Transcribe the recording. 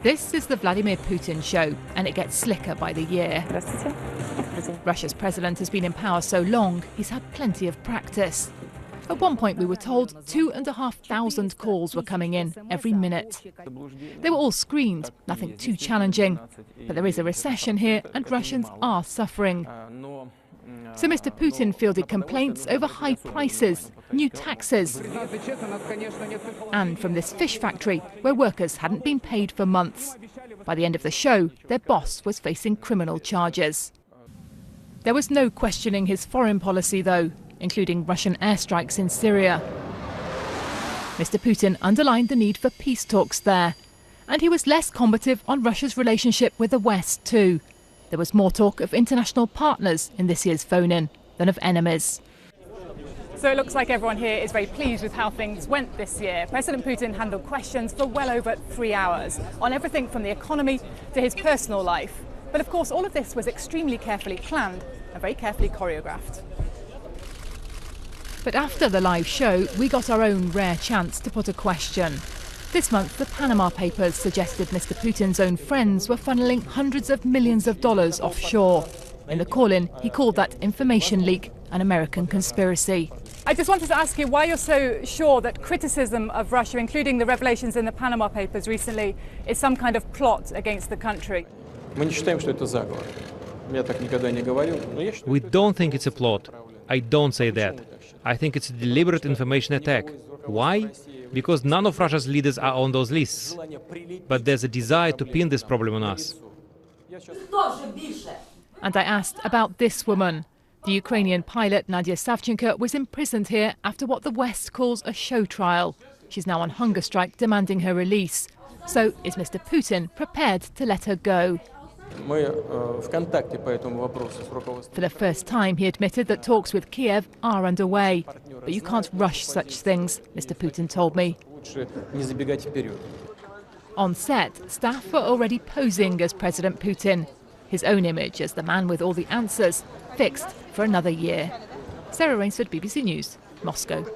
This is the Vladimir Putin show, and it gets slicker by the year. Russia's president has been in power so long, he's had plenty of practice. At one point we were told 2,500 calls were coming in every minute. They were all screened, nothing too challenging. But there is a recession here and Russians are suffering. So Mr. Putin fielded complaints over high prices, new taxes, and from this fish factory where workers hadn't been paid for months. By the end of the show, their boss was facing criminal charges. There was no questioning his foreign policy, though, including Russian airstrikes in Syria. Mr. Putin underlined the need for peace talks there, and he was less combative on Russia's relationship with the West, too. There was more talk of international partners in this year's phone-in than of enemies. So it looks like everyone here is very pleased with how things went this year. President Putin handled questions for well over 3 hours on everything from the economy to his personal life. But of course, all of this was extremely carefully planned and very carefully choreographed. But after the live show, we got our own rare chance to put a question. This month, the Panama Papers suggested Mr. Putin's own friends were funneling hundreds of millions of dollars offshore. In the call-in, he called that information leak an American conspiracy. I just wanted to ask you why you're so sure that criticism of Russia, including the revelations in the Panama Papers recently, is some kind of plot against the country. We don't think it's a plot. I don't say that. I think it's a deliberate information attack. Why? Because none of Russia's leaders are on those lists. But there's a desire to pin this problem on us. And I asked about this woman. The Ukrainian pilot Nadia Savchenko was imprisoned here after what the West calls a show trial. She's now on hunger strike demanding her release. So is Mr. Putin prepared to let her go? For the first time, he admitted that talks with Kiev are underway. But you can't rush such things, Mr. Putin told me. On set, staff were already posing as President Putin. His own image as the man with all the answers, fixed for another year. Sarah Rainsford, BBC News, Moscow.